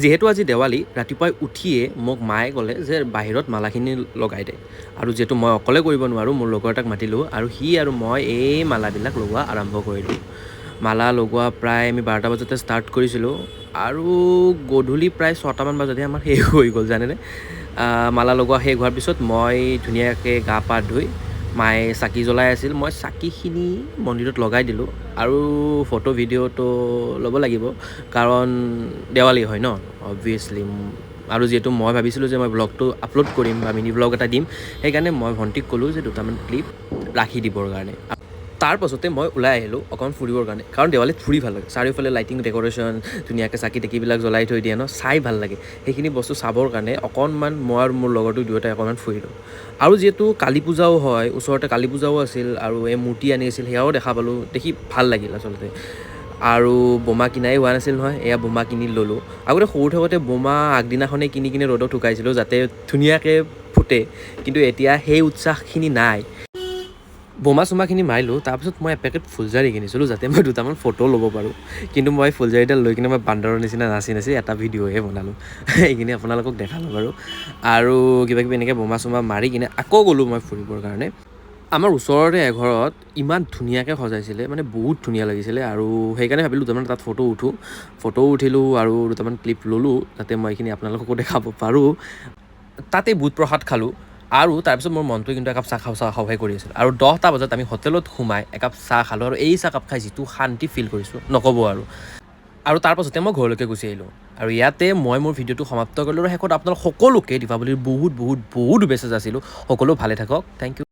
যিহেতু আজি দেৱালী ৰাতিপুৱাই উঠিয়ে মোক মায়ে ক'লে যে বাহিৰত মালাখিনি লগাই দে আৰু যিহেতু মই অকলে কৰিব নোৱাৰোঁ মোৰ লগৰ এটাক মাতিলোঁ আৰু সি আৰু মই এই মালাবিলাক লগোৱা আৰম্ভ কৰিলোঁ। মালা লগোৱা প্ৰায় আমি 12টা বজাতে ষ্টাৰ্ট কৰিছিলোঁ আৰু গধূলি প্ৰায় 6টামান বজাতহে আমাৰ শেষ হৈ গ'ল জানেনে। মালা লগোৱা শেষ হোৱাৰ পিছত মই ধুনীয়াকৈ গা পা ধুই মায়ে চাকি জ্বলাই আছিল মই চাকিখিনি মন্দিৰত লগাই দিলোঁ আৰু ফটো ভিডিঅ'টো ল'ব লাগিব কাৰণ দেৱালী হয় ন অবভিয়াছলি। আৰু যিহেতু মই ভাবিছিলোঁ যে মই ব্লগটো আপলোড কৰিম বা মিনি ব্লগ এটা দিম সেইকাৰণে মই ভণ্টিক ক'লোঁ যে দুটামান ক্লিপ ৰাখি দিবৰ কাৰণে। তাৰ পাছতে মই ওলাই আহিলোঁ অকণ ফুৰিবৰ কাৰণে কাৰণ দেৱালীত ফুৰি ভাল লাগে, চাৰিওফালে লাইটিং ডেক'ৰেশ্যন ধুনীয়াকৈ চাকি তাকিবিলাক জ্বলাই থৈ দিয়ে ন, চাই ভাল লাগে। সেইখিনি বস্তু চাবৰ কাৰণে অকণমান মই আৰু মোৰ লগৰটো দুয়োটাই অকণমান ফুৰিলোঁ। আৰু যিহেতু কালী পূজাও হয় ওচৰতে, কালী পূজাও আছিল আৰু এই মূৰ্তি আনি আছিল সেয়াও দেখা পালোঁ, দেখি ভাল লাগিল আচলতে। আৰু বোমা কিনাই হোৱা নাছিল নহয়, এয়া বোমা কিনি ল'লোঁ। আগতে সৰু থাকোঁতে বোমা আগদিনাখনেই কিনি কিনে ৰ'দত শুকাইছিলোঁ যাতে ধুনীয়াকৈ ফুটে, কিন্তু এতিয়া সেই উৎসাহখিনি নাই। বোমা চোমাখিনি মাৰিলোঁ, তাৰপিছত মই এপেকেট ফুলজাৰি কিনিছিলোঁ যাতে মই দুটামান ফটো ল'ব পাৰোঁ। কিন্তু মই ফুলজাৰিডাল লৈ কিনে মই বান্দৰৰ নিচিনা নাচি এটা ভিডিঅ'হে বনালোঁ। এইখিনি আপোনালোকক দেখালোঁ বাৰু। আৰু কিবাকিবি এনেকৈ বোমা চোমা মাৰি কিনে আকৌ গ'লোঁ মই ফুৰিবৰ কাৰণে। আমাৰ ওচৰতে এঘৰত ইমান ধুনীয়াকৈ সজাইছিলে, মানে বহুত ধুনীয়া লাগিছিলে আৰু সেইকাৰণে ভাবিলোঁ দুটামান তাত ফটো উঠিলোঁ আৰু দুটামান ক্লিপ ল'লোঁ যাতে মই এইখিনি আপোনালোককো দেখাব পাৰোঁ। তাতে বুট প্ৰসাদ খালোঁ আৰু তাৰপিছত মোৰ মনটোৱে কিন্তু একাপ চাহ খাওঁহে কৰি আছিল আৰু 10টা বজাত আমি হোটেলত সোমাই একাপ চাহ খালোঁ আৰু এই চাহকাপ খাই যিটো শান্তি ফিল কৰিছোঁ নক'ব আৰু তাৰ পাছতে মই ঘৰলৈকে গুচি আহিলোঁ। আৰু ইয়াতে মই মোৰ ভিডিঅ'টো সমাপ্ত কৰিলোঁ আৰু শেষত আপোনালোক সকলোকে দীপাৱলীৰ বহুত শুভেচ্ছা যাচিলোঁ। সকলো ভালে থাকক, থেংক ইউ।